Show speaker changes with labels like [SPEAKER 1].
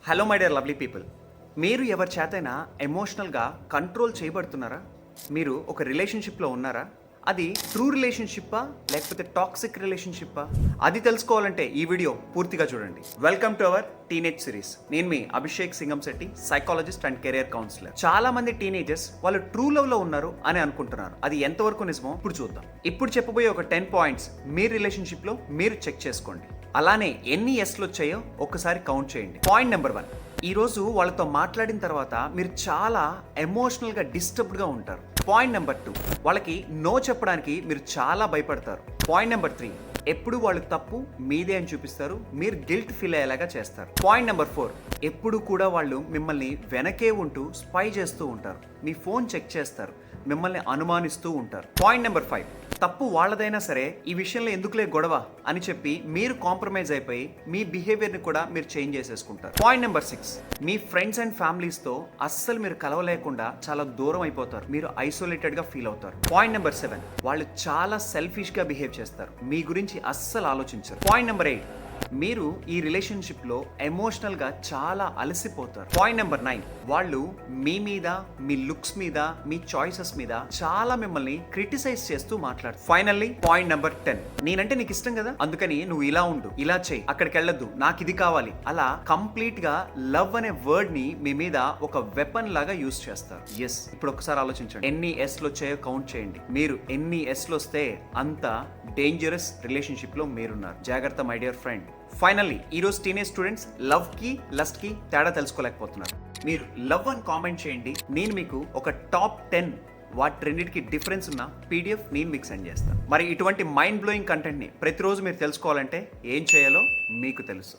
[SPEAKER 1] Hello my dear lovely people. మీరు ఎవరి చేతైనా ఎమోషనల్గా కంట్రోల్ చేయబడుతున్నారా? మీరు ఒక రిలేషన్షిప్లో ఉన్నారా? అది ట్రూ రిలేషన్షిప్పా లేకపోతే టాక్సిక్ రిలేషన్షిప్పా? అది తెలుసుకోవాలంటే ఈ వీడియో పూర్తిగా చూడండి. Welcome to our teenage series. నేను మీ Abhishek Singamsetti, psychologist and career counsellor. చాలా మంది టీనేజర్స్ వాళ్ళు ట్రూ లవ్ లో ఉన్నారు అని అనుకుంటున్నారు. అది ఎంతవరకు నిజమో ఇప్పుడు చూద్దాం. ఇప్పుడు చెప్పబోయే ఒక 10 పాయింట్స్ మీ రిలేషన్షిప్ లో మీరు చెక్ చేసుకోండి. అలానే ఎన్ని ఎస్లు వచ్చాయో ఒక్కసారి కౌంట్ చేయండి. Point number 1. ఈ రోజు వాళ్ళతో మాట్లాడిన తర్వాత మీరు చాలా ఎమోషనల్గా డిస్టర్బ్డ్గా ఉంటారు. Point number 2. వాళ్ళకి నో చెప్పడానికి మీరు చాలా భయపడతారు. Point number 3. ఎప్పుడు వాళ్ళు తప్పు మీదే అని చూపిస్తారు, మీరు గిల్ట్ ఫీల్ అయ్యేలాగా చేస్తారు. Point number 4. ఎప్పుడు కూడా వాళ్ళు మిమ్మల్ని వెనకే ఉంటూ స్పై చేస్తూ ఉంటారు, మీ ఫోన్ చెక్ చేస్తారు, మిమ్మల్ని అనుమానిస్తూ ఉంటారు. Point number 5. తప్పు వాళ్ళదైనా సరే ఈ విషయంలో ఎందుకులే గొడవ అని చెప్పి మీరు కాంప్రమైజ్ అయిపోయి మీ బిహేవియర్ని కూడా మీరు చేంజ్ చేసేసుకుంటారు. Point number 6. మీ ఫ్రెండ్స్ అండ్ ఫ్యామిలీస్తో అస్సలు మీరు కలవలేకుండా చాలా దూరం అయిపోతారు, మీరు ఐసోలేటెడ్గా ఫీల్ అవుతారు. Point number 7. వాళ్ళు చాలా సెల్ఫిష్గా బిహేవ్ చేస్తారు, మీ గురించి అస్సలు ఆలోచించరు. Point number 8. మీరు ఈ రిలేషన్షిప్లో ఎమోషనల్గా చాలా అలసిపోతారు. Point number 9. వాళ్ళు మీ మీద, మీ లుక్స్ మీద, మీ చాయిసెస్ మీద చాలా మిమ్మల్ని క్రిటిసైజ్ చేస్తూ మాట్లాడతారు. Finally point number 10. నేనంటే నీకు ఇష్టం కదా, అందుకని నువ్వు ఇలా ఉండు, ఇలా చేయి, అక్కడికి వెళ్ళొద్దు, నాకు ఇది కావాలి, అలా కంప్లీట్ గా లవ్ అనే వర్డ్ ని మీ మీద ఒక వెపన్ లాగా యూజ్ చేస్తారు. ఎస్, ఇప్పుడు ఒకసారి ఆలోచించండి. ఎన్ని ఎస్లు వచ్చాయో కౌంట్ చేయండి. మీరు ఎన్ని ఎస్లు వస్తే అంత డేంజరస్ రిలేషన్షిప్ లో మీరున్నారు. జాగ్రత్త మై డియర్ ఫ్రెండ్. ఫైనల్లీ ఈరోజు టీనేజ్ స్టూడెంట్స్ లవ్ కి లస్ట్ కి తేడా తెలుసుకోలేకపోతున్నారు. మీరు లవ్ అని కామెంట్ చేయండి, నేను మీకు ఒక టాప్ 10 వాటి రెండింటికి డిఫరెన్స్ ఉన్న PDF నేను మీకు సెండ్ చేస్తాను. మరి ఇటువంటి మైండ్ బ్లోయింగ్ కంటెంట్ని ప్రతిరోజు మీరు తెలుసుకోవాలంటే ఏం చేయాలో మీకు తెలుసు.